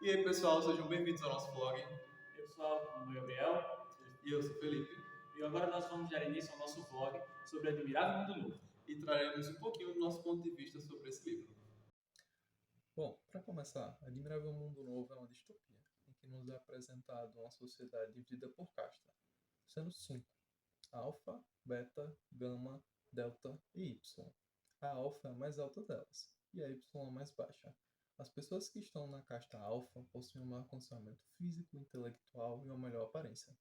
E aí, pessoal, sejam bem-vindos ao nosso vlog. E aí, pessoal, meu nome é Gabriel E eu sou o Felipe. e agora nós vamos dar início ao nosso vlog sobre Admirável Mundo Novo. E traremos um pouquinho do nosso ponto de vista sobre esse livro. Bom, para começar, Admirável Mundo Novo é uma distopia, em que nos é apresentado uma sociedade dividida por casta, sendo 5: Alfa, Beta, Gama, Delta e Y. A Alfa é a mais alta delas, e a Y é a mais baixa. As pessoas que estão na casta Alfa possuem um maior condicionamento físico, intelectual e uma melhor aparência.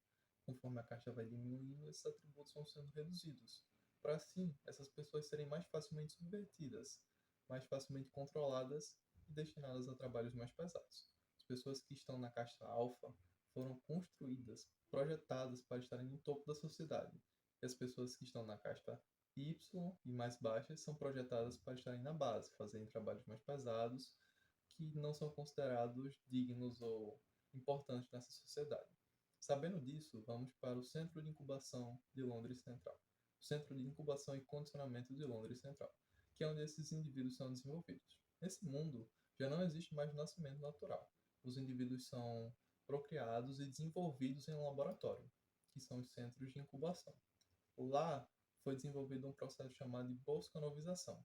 Conforme a casta vai diminuindo, esses atributos vão sendo reduzidos, para assim essas pessoas serem mais facilmente subvertidas, mais facilmente controladas e destinadas a trabalhos mais pesados. As pessoas que estão na casta alfa foram construídas, projetadas para estarem no topo da sociedade. E as pessoas que estão na casta Y e mais baixas são projetadas para estarem na base, fazerem trabalhos mais pesados, que não são considerados dignos ou importantes nessa sociedade. Sabendo disso, vamos para o Centro de Incubação de Londres Central. O Centro de Incubação e Condicionamento de Londres Central, que é onde esses indivíduos são desenvolvidos. Nesse mundo, já não existe mais nascimento natural. Os indivíduos são procriados e desenvolvidos em um laboratório, que são os centros de incubação. Lá foi desenvolvido um processo chamado de bolscanovização,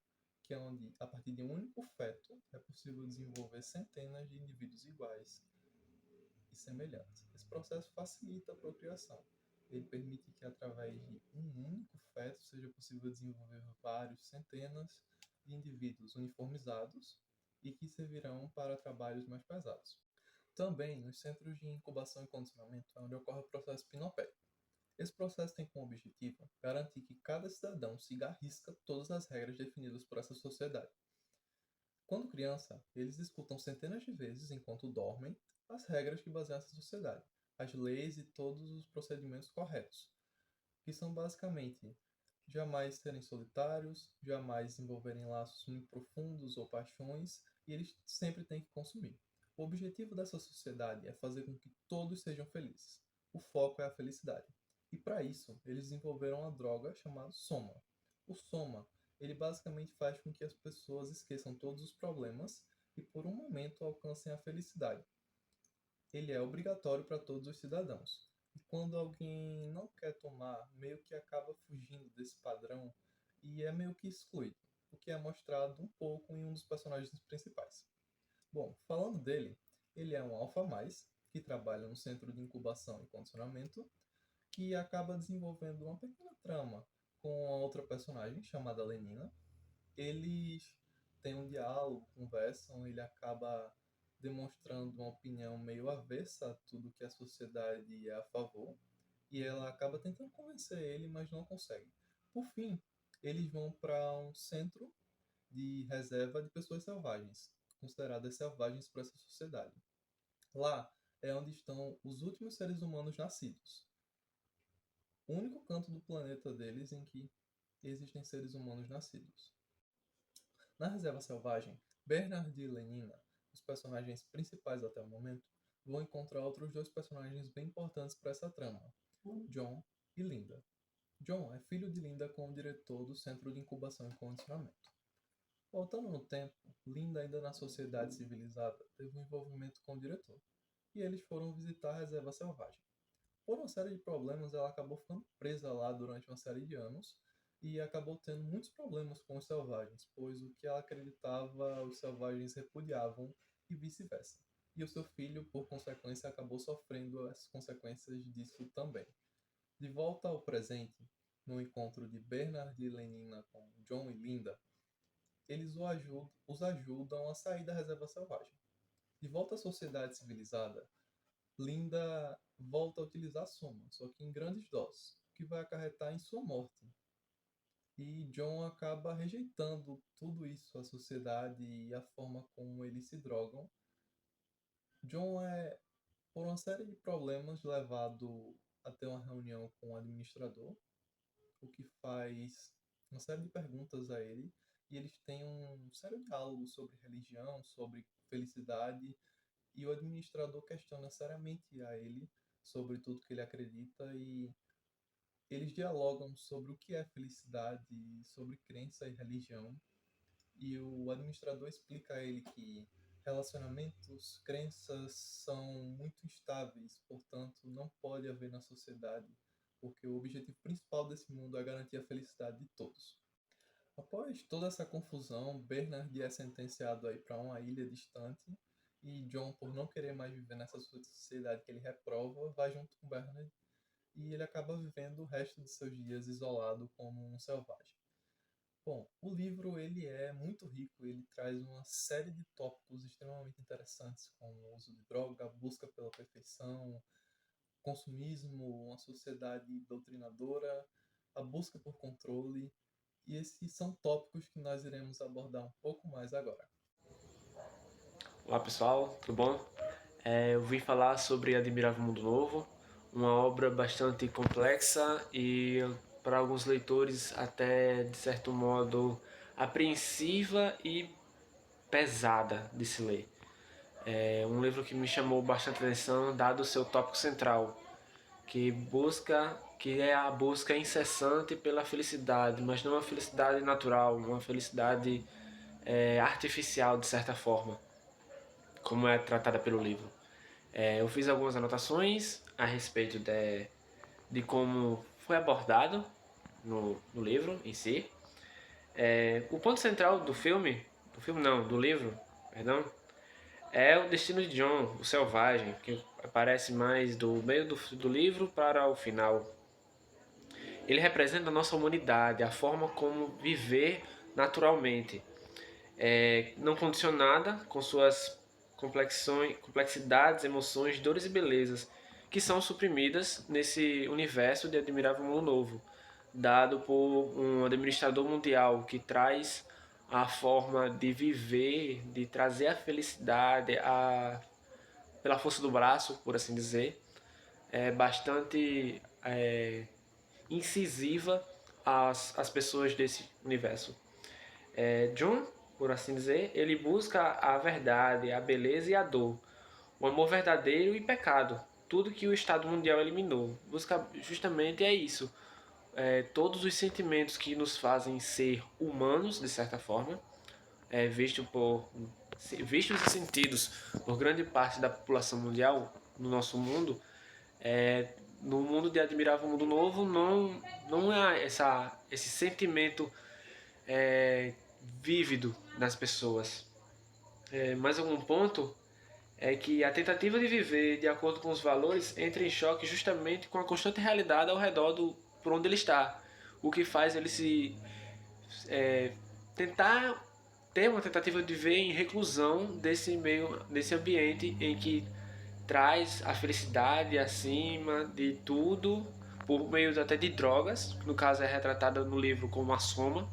que é onde, a partir de um único feto, é possível desenvolver centenas de indivíduos iguais e semelhantes. Esse processo facilita a procriação. Ele permite que, através de um único feto, seja possível desenvolver vários centenas de indivíduos uniformizados e que servirão para trabalhos mais pesados. Também, nos centros de incubação e condicionamento é onde ocorre o processo Pinopé. Esse processo tem como objetivo garantir que cada cidadão siga à risca todas as regras definidas por essa sociedade. Quando criança, eles escutam centenas de vezes, enquanto dormem, as regras que baseiam essa sociedade, as leis e todos os procedimentos corretos, que são basicamente jamais serem solitários, jamais desenvolverem laços muito profundos ou paixões, e eles sempre têm que consumir. O objetivo dessa sociedade é fazer com que todos sejam felizes. O foco é a felicidade. E para isso, eles desenvolveram uma droga chamada Soma. O Soma, ele basicamente faz com que as pessoas esqueçam todos os problemas e por um momento alcancem a felicidade. Ele é obrigatório para todos os cidadãos. E quando alguém não quer tomar, meio que acaba fugindo desse padrão e é meio que excluído, o que é mostrado um pouco em um dos personagens principais. Bom, falando dele, ele é um alfa mais, que trabalha no centro de incubação e condicionamento, que acaba desenvolvendo uma pequena trama com a outra personagem chamada Lenina. Eles têm um diálogo, conversam, ele acaba demonstrando uma opinião meio avessa a tudo que a sociedade é a favor, e ela acaba tentando convencer ele, mas não consegue. Por fim, eles vão para um centro de reserva de pessoas selvagens, consideradas selvagens por essa sociedade. Lá é onde estão os últimos seres humanos nascidos. O único canto do planeta deles em que existem seres humanos nascidos. Na reserva selvagem, Bernard e Lenina, os personagens principais até o momento, vão encontrar outros dois personagens bem importantes para essa trama, John e Linda. John é filho de Linda como diretor do Centro de Incubação e Condicionamento. Voltando no tempo, Linda, ainda na sociedade civilizada, teve um envolvimento com o diretor, e eles foram visitar a reserva selvagem. Por uma série de problemas, ela acabou ficando presa lá durante uma série de anos e acabou tendo muitos problemas com os selvagens, pois o que ela acreditava os selvagens repudiavam e vice-versa. E o seu filho, por consequência, acabou sofrendo as consequências disso também. De volta ao presente, no encontro de Bernard e Lenina com John e Linda, eles os ajudam a sair da reserva selvagem. De volta à sociedade civilizada, Linda volta a utilizar a Soma, só que em grandes doses, o que vai acarretar em sua morte. E John acaba rejeitando tudo isso, a sociedade e a forma como eles se drogam. John é, por uma série de problemas, levado a ter uma reunião com o administrador, o que faz uma série de perguntas a ele, e eles têm um sério diálogo sobre religião, sobre felicidade, e o administrador questiona seriamente a ele sobre tudo que ele acredita e eles dialogam sobre o que é felicidade, sobre crença e religião. E o administrador explica a ele que relacionamentos, crenças são muito instáveis, portanto, não pode haver na sociedade, porque o objetivo principal desse mundo é garantir a felicidade de todos. Após toda essa confusão, Bernard é sentenciado a ir para uma ilha distante e John, por não querer mais viver nessa sociedade que ele reprova, vai junto com Bernard e ele acaba vivendo o resto de seus dias isolado como um selvagem. Bom, o livro ele é muito rico, ele traz uma série de tópicos extremamente interessantes, como o uso de droga, a busca pela perfeição, consumismo, uma sociedade doutrinadora, a busca por controle, e esses são tópicos que nós iremos abordar um pouco mais agora. Olá pessoal, tudo bom? Eu vim falar sobre Admirável Mundo Novo, uma obra bastante complexa e para alguns leitores até de certo modo apreensiva e pesada de se ler. É um livro que me chamou bastante atenção dado o seu tópico central, que é a busca incessante pela felicidade, mas não uma felicidade natural, uma felicidade artificial de certa forma, como é tratada pelo livro. Eu fiz algumas anotações a respeito de como foi abordado no livro em si. O ponto central do livro, perdão, é o destino de John, o selvagem, que aparece mais do meio do livro para o final. Ele representa a nossa humanidade, a forma como viver naturalmente, não condicionada com suas complexidades, emoções, dores e belezas, que são suprimidas nesse universo de Admirável Mundo Novo, dado por um administrador mundial que traz a forma de viver, de trazer a felicidade pela força do braço, por assim dizer, bastante incisiva às pessoas desse universo. John, por assim dizer, ele busca a verdade, a beleza e a dor, o amor verdadeiro e pecado, tudo que o Estado Mundial eliminou. Busca justamente isso, todos os sentimentos que nos fazem ser humanos, de certa forma, vistos e sentidos por grande parte da população mundial no nosso mundo. No mundo de Admirável Mundo Novo não há esse sentimento vívido nas pessoas. Mais algum ponto é que a tentativa de viver de acordo com os valores entra em choque justamente com a constante realidade ao redor por onde ele está, o que faz ele tentar ter uma tentativa de viver em reclusão desse ambiente em que traz a felicidade acima de tudo por meio até de drogas, no caso é retratada no livro como a soma,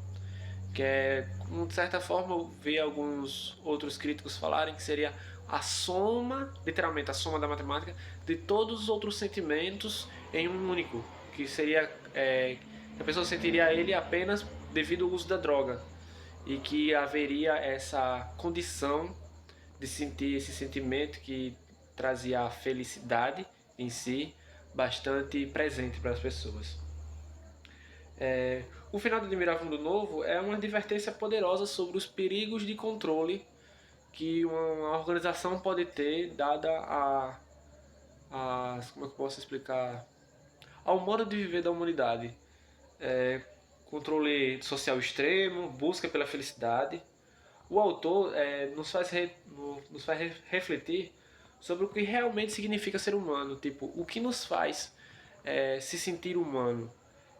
que de certa forma eu vi alguns outros críticos falarem que seria a soma, literalmente a soma da matemática, de todos os outros sentimentos em um único, que seria a pessoa sentiria ele apenas devido ao uso da droga, e que haveria essa condição de sentir esse sentimento que trazia a felicidade em si bastante presente para as pessoas. O final do Admirável Mundo Novo é uma advertência poderosa sobre os perigos de controle que uma organização pode ter, dada como é que eu posso explicar, ao modo de viver da humanidade. Controle social extremo, busca pela felicidade. O autor nos faz refletir sobre o que realmente significa ser humano, tipo, o que nos faz se sentir humano.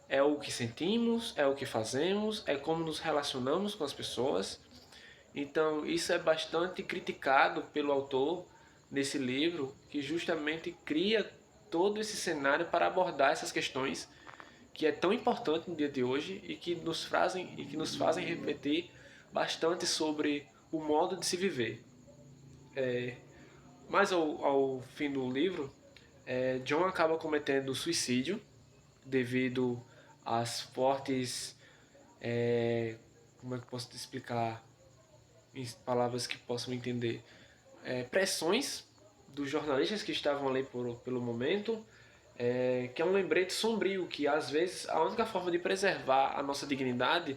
É o que sentimos, é o que fazemos, é como nos relacionamos com as pessoas. Então, isso é bastante criticado pelo autor nesse livro, que justamente cria todo esse cenário para abordar essas questões que é tão importante no dia de hoje e que nos fazem refletir bastante sobre o modo de se viver. Mas ao fim do livro, John acaba cometendo suicídio devido às fortes, como é que eu posso te explicar em palavras que possam entender, pressões dos jornalistas que estavam ali pelo momento, que é um lembrete sombrio, que às vezes a única forma de preservar a nossa dignidade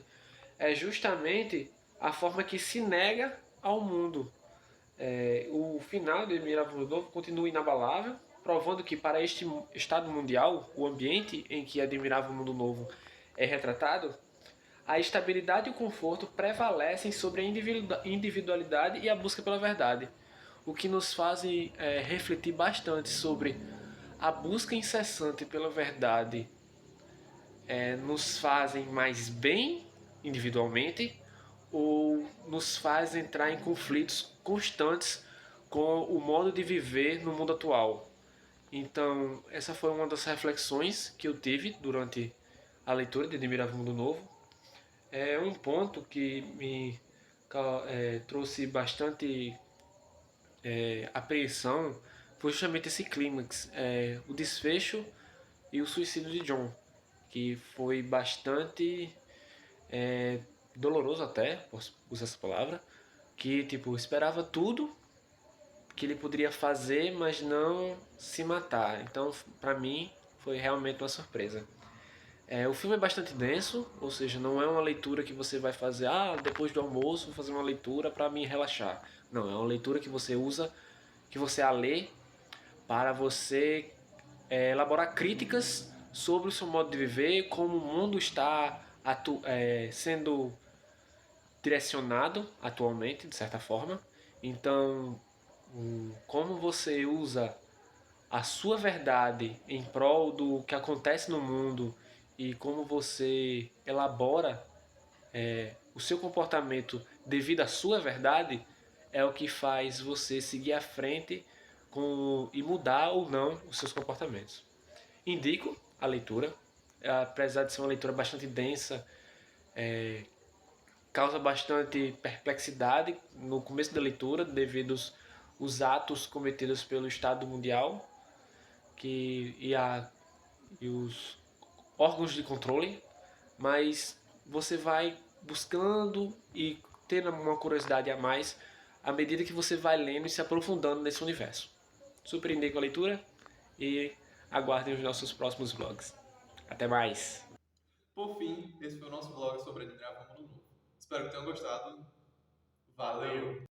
é justamente a forma que se nega ao mundo. O final de Admirável Mundo Novo continua inabalável, provando que para este estado mundial, o ambiente em que Admirável Mundo Novo é retratado, a estabilidade e o conforto prevalecem sobre a individualidade e a busca pela verdade, o que nos faz refletir bastante sobre a busca incessante pela verdade. Nos fazem mais bem individualmente ou nos faz entrar em conflitos constantes com o modo de viver no mundo atual. Então, essa foi uma das reflexões que eu tive durante a leitura de Admirável Mundo Novo. É um ponto que me trouxe bastante apreensão foi justamente esse clímax, o desfecho e o suicídio de John, que foi bastante doloroso até, posso usar essa palavra, que tipo esperava tudo que ele poderia fazer, mas não se matar. Então, para mim, foi realmente uma surpresa. O filme é bastante denso, ou seja, não é uma leitura que você vai fazer, depois do almoço vou fazer uma leitura para me relaxar. Não, é uma leitura que você usa, que você a lê para você elaborar críticas sobre o seu modo de viver, como o mundo está sendo direcionado atualmente, de certa forma. Então, como você usa a sua verdade em prol do que acontece no mundo e como você elabora o seu comportamento devido à sua verdade é o que faz você seguir à frente e mudar ou não os seus comportamentos. Indico a leitura, apesar de ser uma leitura bastante densa, causa bastante perplexidade no começo da leitura devido aos atos cometidos pelo Estado Mundial e os órgãos de controle, mas você vai buscando e tendo uma curiosidade a mais à medida que você vai lendo e se aprofundando nesse universo. Super indico a leitura e aguardem os nossos próximos vlogs. Até mais! Por fim, esse foi o nosso vlog sobre Admirável Mundo Novo. Espero que tenham gostado. Valeu!